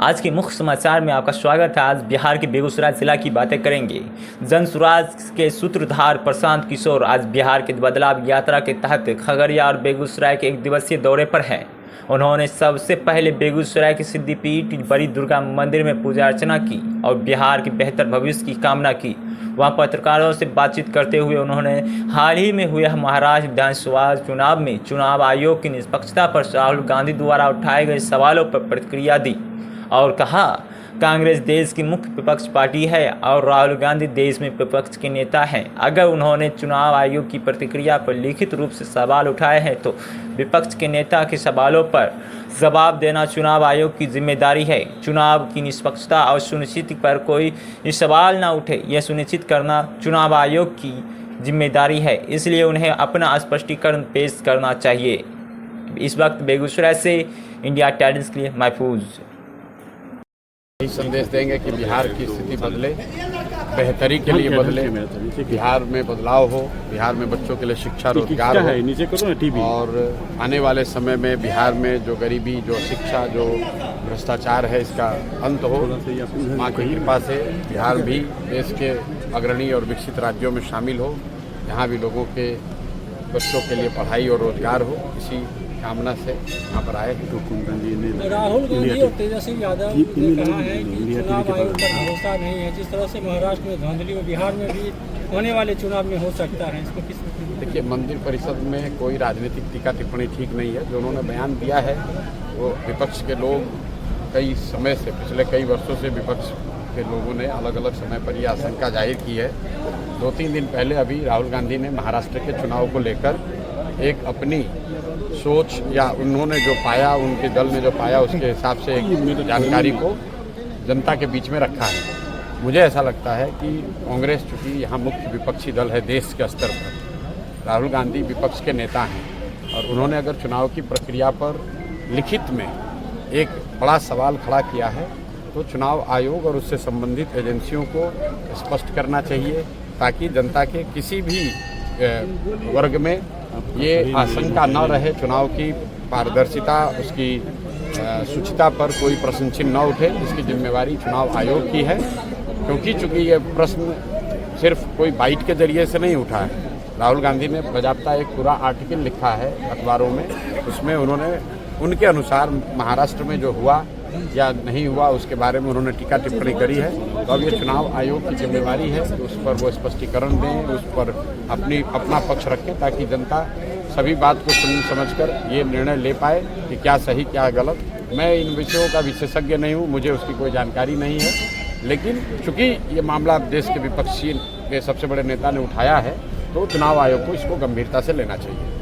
आज के मुख्य समाचार में आपका स्वागत है। आज बिहार के बेगूसराय जिला की बातें करेंगे। जन स्वराज के सूत्रधार प्रशांत किशोर आज बिहार के बदलाव यात्रा के तहत खगड़िया और बेगूसराय के 1 दिवसीय दौरे पर हैं। उन्होंने सबसे पहले बेगूसराय के सिद्धिपीठ बड़ी दुर्गा मंदिर में पूजा अर्चना की और बिहार के बेहतर भविष्य की कामना की। वहाँ पत्रकारों से बातचीत करते हुए उन्होंने हाल ही में हुए महाराष्ट्र विधानसभा चुनाव में चुनाव आयोग की निष्पक्षता पर राहुल गांधी द्वारा उठाए गए सवालों पर प्रतिक्रिया दी और कहा, कांग्रेस देश की मुख्य विपक्ष पार्टी है और राहुल गांधी देश में विपक्ष के नेता हैं। अगर उन्होंने चुनाव आयोग की प्रतिक्रिया पर लिखित रूप से सवाल उठाए हैं तो विपक्ष के नेता के सवालों पर जवाब देना चुनाव आयोग की जिम्मेदारी है। चुनाव की निष्पक्षता और सुनिश्चित पर कोई सवाल न उठे, यह सुनिश्चित करना चुनाव आयोग की जिम्मेदारी है, इसलिए उन्हें अपना स्पष्टीकरण पेश करना चाहिए। इस वक्त बेगूसराय से इंडिया टाइम्स के लिए महफूज संदेश देंगे कि बिहार की स्थिति बदले, बेहतरी के लिए बदले, बिहार में बदलाव हो, बिहार में बच्चों के लिए शिक्षा रोजगार हो और आने वाले समय में बिहार में जो गरीबी, जो शिक्षा, जो भ्रष्टाचार है, इसका अंत हो। माँ की कृपा से बिहार भी देश के अग्रणी और विकसित राज्यों में शामिल हो, यहाँ भी लोगों के बच्चों के लिए पढ़ाई और रोजगार हो, इसी कामना से यहाँ पर आए। राहुल गांधी और तेजस्वी यादव ने कहा है कि चुनाव आयोग पर भरोसा नहीं है। जिस तरह से महाराष्ट्र में धांधली में बिहार में भी होने वाले चुनाव में हो सकता है, इसको किस देखिए, मंदिर परिषद में कोई राजनीतिक टीका टिप्पणी ठीक नहीं है। जो उन्होंने बयान दिया है वो विपक्ष के लोग कई समय से, पिछले कई वर्षों से विपक्ष के लोगों ने अलग अलग समय पर यह आशंका जाहिर की है। 2-3 दिन पहले अभी राहुल गांधी ने महाराष्ट्र के चुनाव को लेकर एक अपनी सोच या उन्होंने जो पाया, उनके दल ने जो पाया, उसके हिसाब से एक जानकारी को जनता के बीच में रखा है। मुझे ऐसा लगता है कि कांग्रेस चूँकि यहाँ मुख्य विपक्षी दल है देश के स्तर पर, राहुल गांधी विपक्ष के नेता हैं और उन्होंने अगर चुनाव की प्रक्रिया पर लिखित में एक बड़ा सवाल खड़ा किया है तो चुनाव आयोग और उससे संबंधित एजेंसियों को स्पष्ट करना चाहिए, ताकि जनता के किसी भी वर्ग में ये आशंका न रहे, चुनाव की पारदर्शिता, उसकी शुचिता पर कोई प्रश्न चिन्ह न उठे। इसकी जिम्मेवारी चुनाव आयोग की है, क्योंकि चूंकि ये प्रश्न सिर्फ कोई बाइट के जरिए से नहीं उठा है। राहुल गांधी ने बाकायदा एक पूरा आर्टिकल लिखा है अखबारों में, उसमें उन्होंने उनके अनुसार महाराष्ट्र में जो हुआ या नहीं हुआ उसके बारे में उन्होंने टीका टिप्पणी करी है। तो अब ये चुनाव आयोग की जिम्मेवारी है कि उस पर वो स्पष्टीकरण दें, उस पर अपना पक्ष रखें, ताकि जनता सभी बात को सुन समझकर ये निर्णय ले पाए कि क्या सही क्या गलत। मैं इन विषयों का विशेषज्ञ नहीं हूँ, मुझे उसकी कोई जानकारी नहीं है, लेकिन चूंकि ये मामला देश के विपक्षी के सबसे बड़े नेता ने उठाया है तो चुनाव आयोग को इसको गंभीरता से लेना चाहिए।